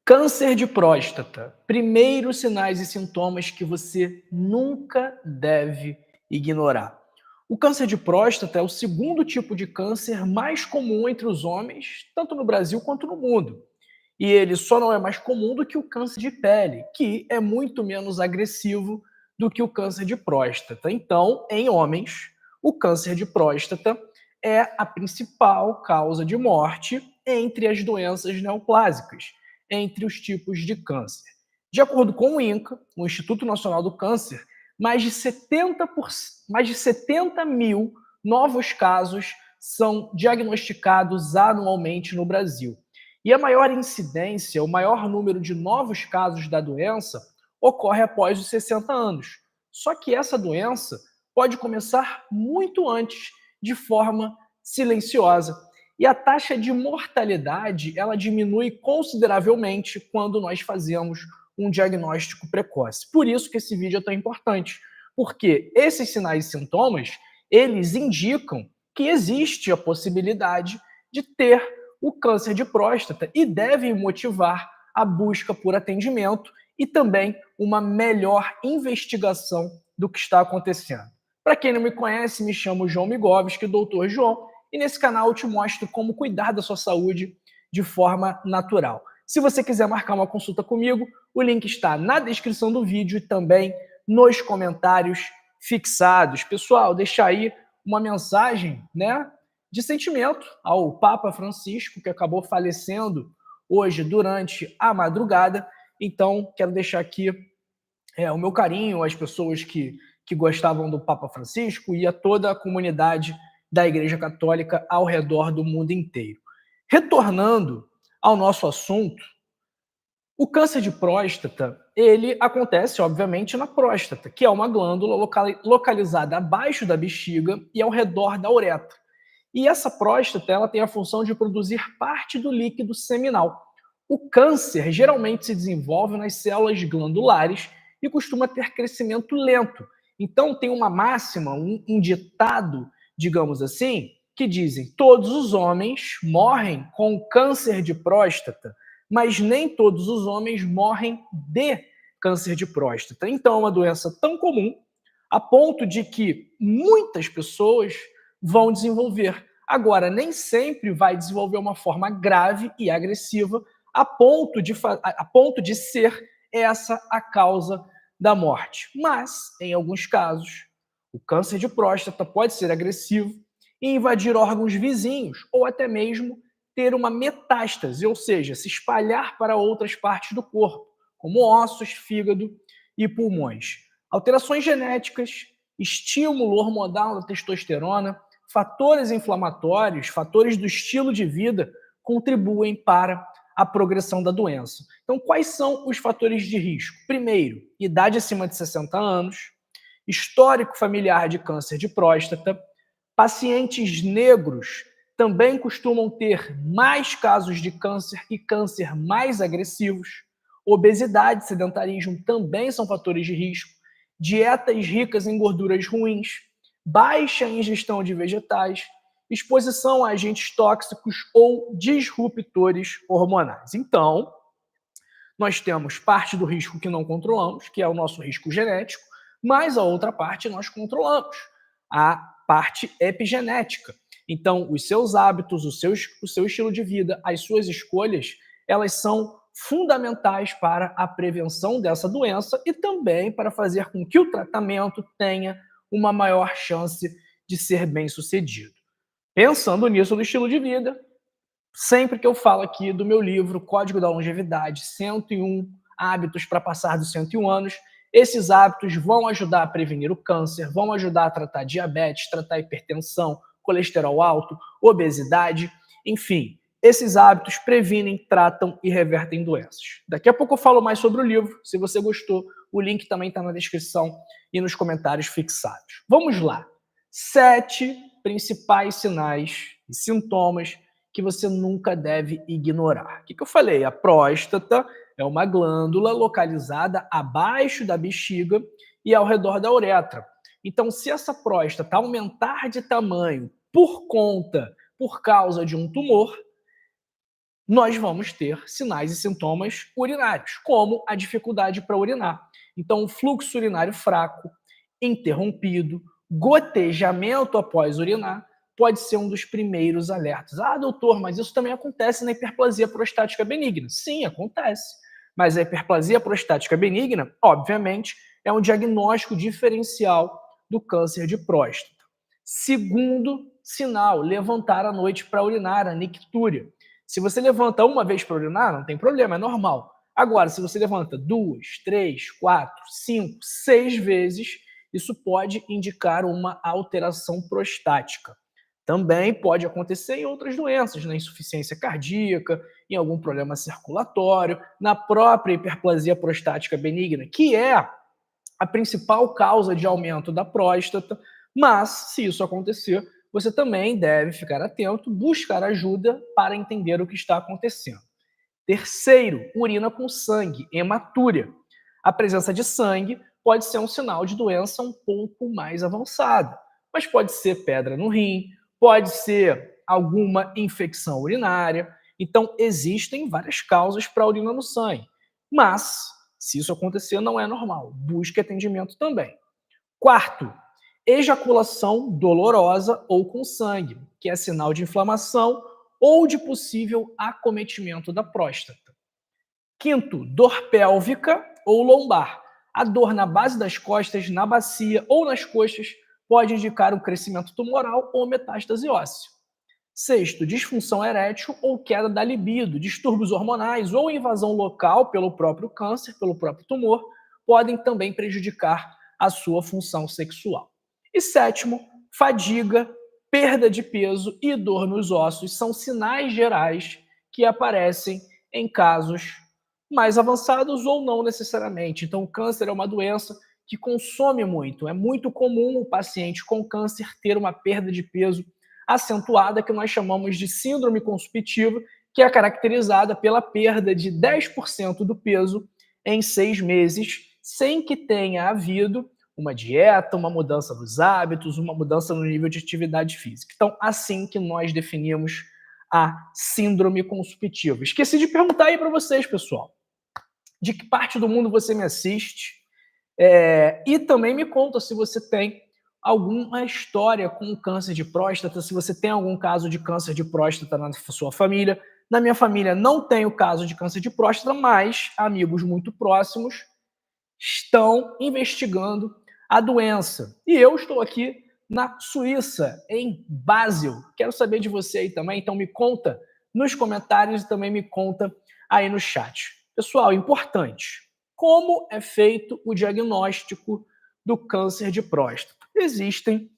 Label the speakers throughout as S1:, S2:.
S1: Câncer de próstata. Primeiros sinais e sintomas que você nunca deve ignorar. O câncer de próstata é o segundo tipo de câncer mais comum entre os homens, tanto no Brasil quanto no mundo. E ele só não é mais comum do que o câncer de pele, que é muito menos agressivo do que o câncer de próstata. Então, em homens, o câncer de próstata é a principal causa de morte entre as doenças neoplásicas, entre os tipos de câncer. De acordo com o INCA, o Instituto Nacional do Câncer, mais de 70 mil novos casos são diagnosticados anualmente no Brasil. E a maior incidência, o maior número de novos casos da doença ocorre após os 60 anos. Só que essa doença pode começar muito antes, de forma silenciosa. E a taxa de mortalidade, ela diminui consideravelmente quando nós fazemos um diagnóstico precoce. Por isso que esse vídeo é tão importante, porque esses sinais e sintomas, eles indicam que existe a possibilidade de ter o câncer de próstata e devem motivar a busca por atendimento e também uma melhor investigação do que está acontecendo. Para quem não me conhece, me chamo João Migovski, doutor João, e nesse canal eu te mostro como cuidar da sua saúde de forma natural. Se você quiser marcar uma consulta comigo, o link está na descrição do vídeo e também nos comentários fixados. Pessoal, deixa aí uma mensagem, né, de sentimento ao Papa Francisco, que acabou falecendo hoje durante a madrugada. Então, quero deixar aqui o meu carinho às pessoas que gostavam do Papa Francisco e a toda a comunidade da Igreja Católica ao redor do mundo inteiro. Retornando ao nosso assunto, o câncer de próstata, ele acontece, obviamente, na próstata, que é uma glândula localizada abaixo da bexiga e ao redor da uretra. E essa próstata, ela tem a função de produzir parte do líquido seminal. O câncer geralmente se desenvolve nas células glandulares e costuma ter crescimento lento. Então, tem uma máxima, um ditado, digamos assim, que dizem: todos os homens morrem com câncer de próstata, mas nem todos os homens morrem de câncer de próstata. Então, é uma doença tão comum a ponto de que muitas pessoas vão desenvolver. Agora, nem sempre vai desenvolver uma forma grave e agressiva a ponto de ser essa a causa da morte. Mas, em alguns casos, o câncer de próstata pode ser agressivo e invadir órgãos vizinhos ou até mesmo ter uma metástase, ou seja, se espalhar para outras partes do corpo, como ossos, fígado e pulmões. Alterações genéticas, estímulo hormonal da testosterona, fatores inflamatórios, fatores do estilo de vida contribuem para a progressão da doença. Então, quais são os fatores de risco? Primeiro, idade acima de 60 anos, histórico familiar de câncer de próstata, pacientes negros também costumam ter mais casos de câncer e câncer mais agressivos, obesidade e sedentarismo também são fatores de risco, dietas ricas em gorduras ruins, baixa ingestão de vegetais, exposição a agentes tóxicos ou disruptores hormonais. Então, nós temos parte do risco que não controlamos, que é o nosso risco genético, mas a outra parte nós controlamos, a parte epigenética. Então, os seus hábitos, o seu estilo de vida, as suas escolhas, elas são fundamentais para a prevenção dessa doença e também para fazer com que o tratamento tenha uma maior chance de ser bem sucedido. Pensando nisso no estilo de vida, sempre que eu falo aqui do meu livro Código da Longevidade, 101 hábitos para passar dos 101 anos, esses hábitos vão ajudar a prevenir o câncer, vão ajudar a tratar diabetes, tratar hipertensão, colesterol alto, obesidade, enfim. Esses hábitos previnem, tratam e revertem doenças. Daqui a pouco eu falo mais sobre o livro. Se você gostou, o link também está na descrição e nos comentários fixados. Vamos lá. 7 principais sinais e sintomas que você nunca deve ignorar. O que eu falei? A próstata é uma glândula localizada abaixo da bexiga e ao redor da uretra. Então, se essa próstata aumentar de tamanho por causa de um tumor, nós vamos ter sinais e sintomas urinários, como a dificuldade para urinar. Então, fluxo urinário fraco, interrompido, gotejamento após urinar, pode ser um dos primeiros alertas. Ah, doutor, mas isso também acontece na hiperplasia prostática benigna. Sim, acontece. Mas a hiperplasia prostática benigna, obviamente, é um diagnóstico diferencial do câncer de próstata. Segundo sinal, levantar à noite para urinar, a nictúria. Se você levanta uma vez para urinar, não tem problema, é normal. Agora, se você levanta 2, 3, 4, 5, 6 vezes, isso pode indicar uma alteração prostática. Também pode acontecer em outras doenças, na insuficiência cardíaca, em algum problema circulatório, na própria hiperplasia prostática benigna, que é a principal causa de aumento da próstata, mas se isso acontecer, você também deve ficar atento, buscar ajuda para entender o que está acontecendo. Terceiro, urina com sangue, hematúria. A presença de sangue pode ser um sinal de doença um pouco mais avançada, mas pode ser pedra no rim, pode ser alguma infecção urinária. Então, existem várias causas para a urina no sangue, mas se isso acontecer, não é normal. Busque atendimento também. Quarto, ejaculação dolorosa ou com sangue, que é sinal de inflamação ou de possível acometimento da próstata. Quinto, dor pélvica ou lombar. A dor na base das costas, na bacia ou nas coxas pode indicar um crescimento tumoral ou metástase óssea. Sexto, disfunção erétil ou queda da libido, distúrbios hormonais ou invasão local pelo próprio câncer, pelo próprio tumor, podem também prejudicar a sua função sexual. E sétimo, fadiga, perda de peso e dor nos ossos são sinais gerais que aparecem em casos mais avançados ou não necessariamente. Então, o câncer é uma doença que consome muito. É muito comum o paciente com câncer ter uma perda de peso acentuada, que nós chamamos de síndrome consumptiva, que é caracterizada pela perda de 10% do peso em 6 meses, sem que tenha havido uma dieta, uma mudança dos hábitos, uma mudança no nível de atividade física. Então, assim que nós definimos a síndrome consumptiva. Esqueci de perguntar aí para vocês, pessoal, de que parte do mundo você me assiste, e também me conta se você tem alguma história com câncer de próstata, se você tem algum caso de câncer de próstata na sua família. Na minha família não tem o caso de câncer de próstata, mas amigos muito próximos estão investigando a doença. E eu estou aqui na Suíça, em Basel. Quero saber de você aí também, então me conta nos comentários e também me conta aí no chat. Pessoal, importante, como é feito o diagnóstico do câncer de próstata? Existem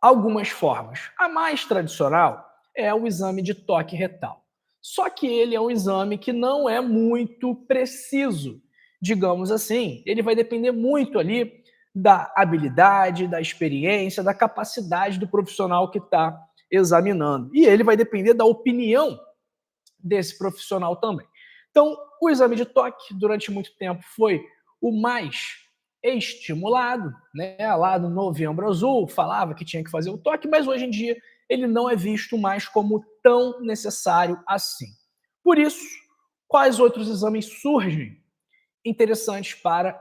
S1: algumas formas. A mais tradicional é o exame de toque retal. Só que ele é um exame que não é muito preciso, digamos assim. Ele vai depender muito ali da habilidade, da experiência, da capacidade do profissional que está examinando. E ele vai depender da opinião desse profissional também. Então, o exame de toque, durante muito tempo, foi o mais estimulado, né? Lá no Novembro Azul falava que tinha que fazer o toque, mas hoje em dia ele não é visto mais como tão necessário assim. Por isso, quais outros exames surgem interessantes para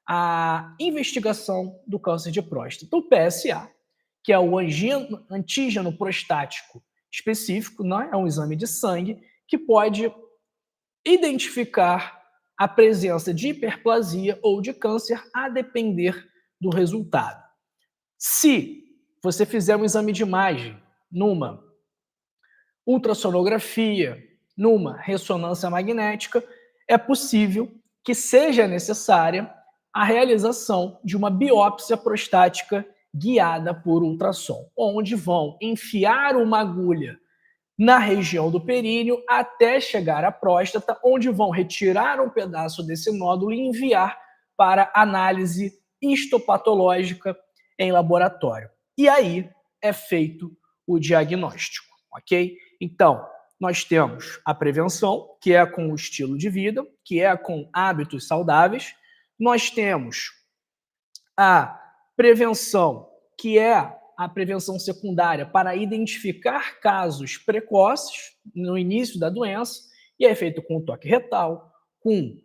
S1: a investigação do câncer de próstata? O PSA, que é o antígeno prostático específico, né? É um exame de sangue que pode identificar a presença de hiperplasia ou de câncer a depender do resultado. Se você fizer um exame de imagem numa ultrassonografia, numa ressonância magnética, é possível que seja necessária a realização de uma biópsia prostática guiada por ultrassom, onde vão enfiar uma agulha na região do períneo até chegar à próstata, onde vão retirar um pedaço desse nódulo e enviar para análise histopatológica em laboratório. E aí é feito o diagnóstico, ok? Então, nós temos a prevenção, que é com o estilo de vida, que é com hábitos saudáveis. Nós temos a prevenção, que é a prevenção secundária para identificar casos precoces no início da doença, e é feito com o toque retal, com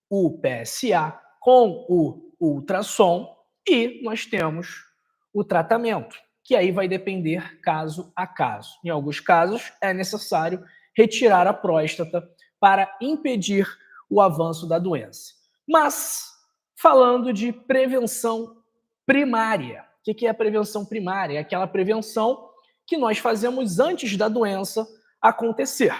S1: o PSA, com o ultrassom, e nós temos o tratamento, que aí vai depender caso a caso. Em alguns casos, é necessário retirar a próstata para impedir o avanço da doença. Mas, falando de prevenção primária, o que é a prevenção primária? É aquela prevenção que nós fazemos antes da doença acontecer,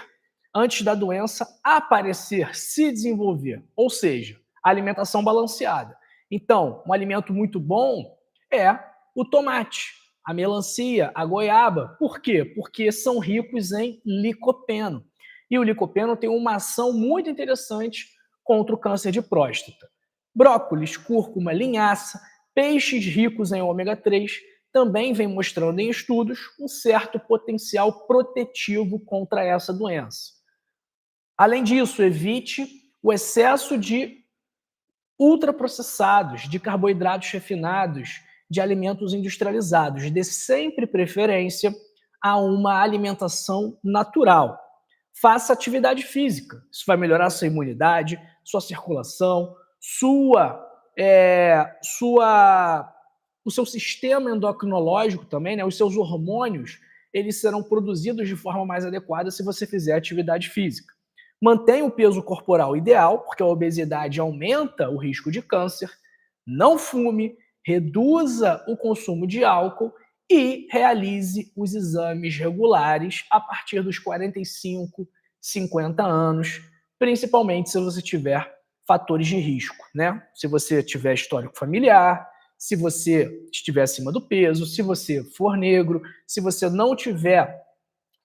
S1: antes da doença aparecer, se desenvolver, ou seja, alimentação balanceada. Então, um alimento muito bom é o tomate, a melancia, a goiaba. Por quê? Porque são ricos em licopeno. E o licopeno tem uma ação muito interessante contra o câncer de próstata. Brócolis, cúrcuma, linhaça, peixes ricos em ômega 3 também vem mostrando em estudos um certo potencial protetivo contra essa doença. Além disso, evite o excesso de ultraprocessados, de carboidratos refinados, de alimentos industrializados. Dê sempre preferência a uma alimentação natural. Faça atividade física. Isso vai melhorar sua imunidade, sua circulação, o seu sistema endocrinológico também, né? Os seus hormônios, eles serão produzidos de forma mais adequada se você fizer atividade física. Mantenha o peso corporal ideal, porque a obesidade aumenta o risco de câncer. Não fume, reduza o consumo de álcool e realize os exames regulares a partir dos 45, 50 anos, principalmente se você tiver fatores de risco, né? Se você tiver histórico familiar, se você estiver acima do peso, se você for negro, se você não tiver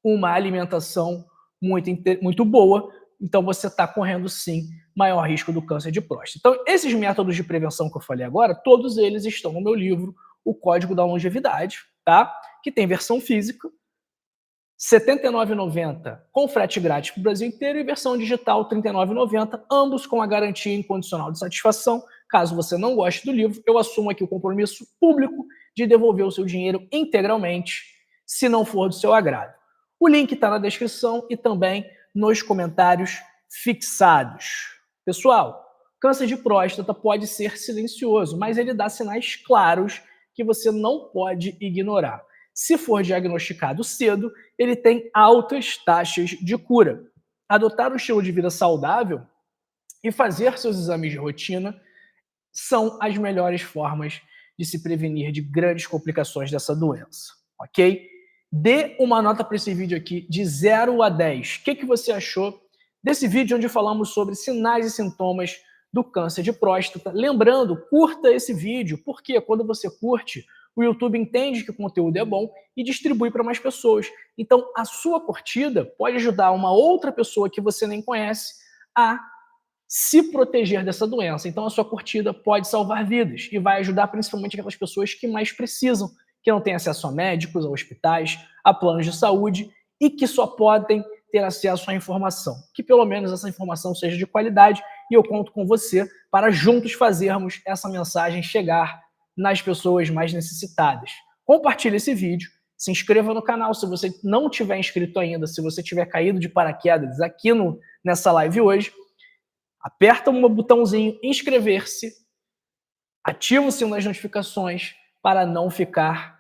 S1: uma alimentação muito boa, então você está correndo sim maior risco do câncer de próstata. Então, esses métodos de prevenção que eu falei agora, todos eles estão no meu livro, O Código da Longevidade, tá? Que tem versão física, R$ 79,90 com frete grátis para o Brasil inteiro, e versão digital R$ 39,90, ambos com a garantia incondicional de satisfação. Caso você não goste do livro, eu assumo aqui o compromisso público de devolver o seu dinheiro integralmente, se não for do seu agrado. O link está na descrição e também nos comentários fixados. Pessoal, câncer de próstata pode ser silencioso, mas ele dá sinais claros que você não pode ignorar. Se for diagnosticado cedo, ele tem altas taxas de cura. Adotar um estilo de vida saudável e fazer seus exames de rotina são as melhores formas de se prevenir de grandes complicações dessa doença, ok? Dê uma nota para esse vídeo aqui de 0 a 10. O que você achou desse vídeo onde falamos sobre sinais e sintomas do câncer de próstata? Lembrando, curta esse vídeo, porque quando você curte, o YouTube entende que o conteúdo é bom e distribui para mais pessoas. Então, a sua curtida pode ajudar uma outra pessoa que você nem conhece a se proteger dessa doença. Então, a sua curtida pode salvar vidas e vai ajudar principalmente aquelas pessoas que mais precisam, que não têm acesso a médicos, a hospitais, a planos de saúde e que só podem ter acesso à informação. Que pelo menos essa informação seja de qualidade, e eu conto com você para juntos fazermos essa mensagem chegar nas pessoas mais necessitadas. Compartilhe esse vídeo, se inscreva no canal se você não tiver inscrito ainda, se você tiver caído de paraquedas aqui nessa live hoje, aperta o botãozinho inscrever-se, ativa o sino das notificações para não ficar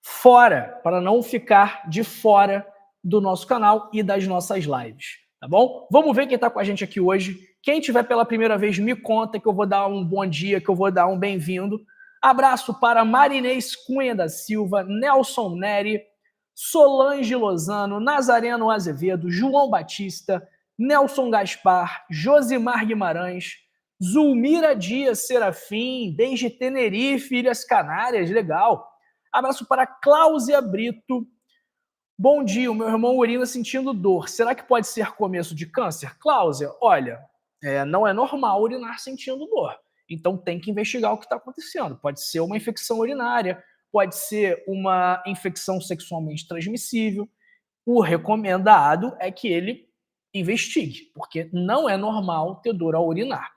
S1: fora, para não ficar de fora do nosso canal e das nossas lives, tá bom? Vamos ver quem está com a gente aqui hoje. Quem tiver pela primeira vez, me conta que eu vou dar um bom dia, que eu vou dar um bem-vindo. Abraço para Marinês Cunha da Silva, Nelson Neri, Solange Lozano, Nazareno Azevedo, João Batista, Nelson Gaspar, Josimar Guimarães, Zulmira Dias Serafim, desde Tenerife, Ilhas Canárias, legal. Abraço para Cláudia Brito. Bom dia, o meu irmão urina sentindo dor. Será que pode ser começo de câncer? Cláudia, olha, não é normal urinar sentindo dor. Então tem que investigar o que está acontecendo. Pode ser uma infecção urinária, pode ser uma infecção sexualmente transmissível. O recomendado é que ele investigue, porque não é normal ter dor ao urinar.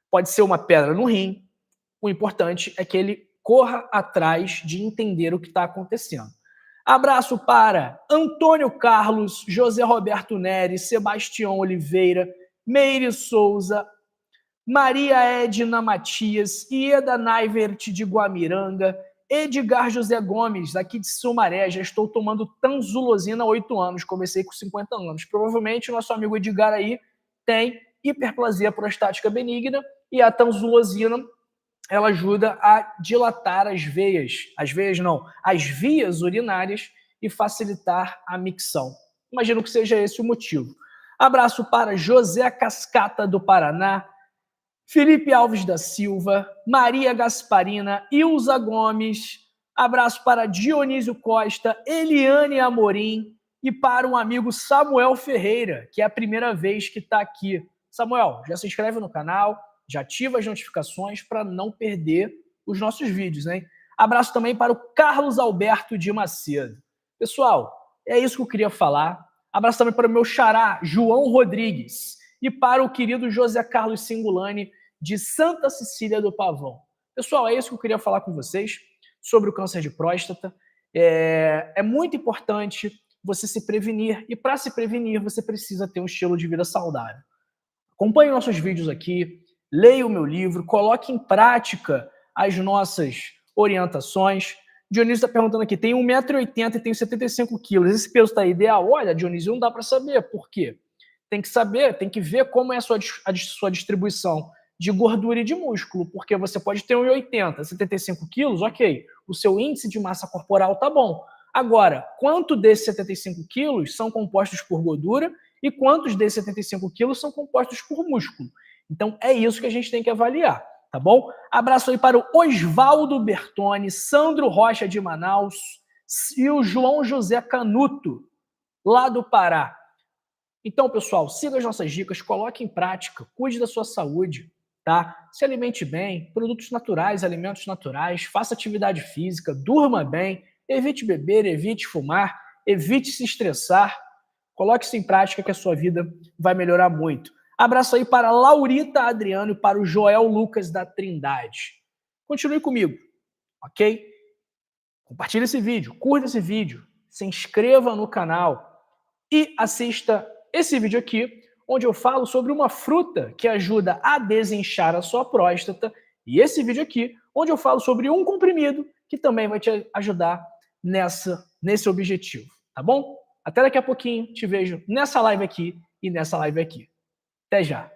S1: Pode ser uma pedra no rim. O importante é que ele corra atrás de entender o que está acontecendo. Abraço para Antônio Carlos, José Roberto Neres, Sebastião Oliveira, Meire Souza, Maria Edna Matias, Ieda Naivert de Guamiranga, Edgar José Gomes, aqui de Sumaré. Já estou tomando tanzulosina há 8 anos, comecei com 50 anos. Provavelmente o nosso amigo Edgar aí tem hiperplasia prostática benigna e a tanzulosina ela ajuda a dilatar as vias urinárias e facilitar a micção. Imagino que seja esse o motivo. Abraço para José Cascata do Paraná, Felipe Alves da Silva, Maria Gasparina, Ilza Gomes. Abraço para Dionísio Costa, Eliane Amorim e para um amigo Samuel Ferreira, que é a primeira vez que está aqui. Samuel, já se inscreve no canal, já ativa as notificações para não perder os nossos vídeos, né? Abraço também para o Carlos Alberto de Macedo. Pessoal, é isso que eu queria falar. Abraço também para o meu xará, João Rodrigues, e para o querido José Carlos Singulani, de Santa Cecília do Pavão. Pessoal, é isso que eu queria falar com vocês sobre o câncer de próstata. É muito importante você se prevenir, e para se prevenir, você precisa ter um estilo de vida saudável. Acompanhe nossos vídeos aqui, leia o meu livro, coloque em prática as nossas orientações. Dionísio está perguntando aqui, tem 1,80 m e tenho 75 quilos, esse peso está ideal? Olha, Dionísio, não dá para saber. Por quê? Tem que saber, tem que ver como é a sua distribuição de gordura e de músculo, porque você pode ter 1,80 m, 75 quilos, ok, o seu índice de massa corporal tá bom. Agora, quanto desses 75 quilos são compostos por gordura e quantos desses 75 quilos são compostos por músculo? Então, é isso que a gente tem que avaliar, tá bom? Abraço aí para o Oswaldo Bertoni, Sandro Rocha de Manaus e o João José Canuto, lá do Pará. Então, pessoal, siga as nossas dicas, coloque em prática, cuide da sua saúde, tá? Se alimente bem, produtos naturais, alimentos naturais, faça atividade física, durma bem, evite beber, evite fumar, evite se estressar, coloque isso em prática que a sua vida vai melhorar muito. Abraço aí para Laurita Adriano e para o Joel Lucas da Trindade. Continue comigo, ok? Compartilhe esse vídeo, curta esse vídeo, se inscreva no canal e assista esse vídeo aqui, onde eu falo sobre uma fruta que ajuda a desinchar a sua próstata, e esse vídeo aqui, onde eu falo sobre um comprimido que também vai te ajudar nesse objetivo, tá bom? Até daqui a pouquinho, te vejo nessa live aqui e nessa live aqui. Até já!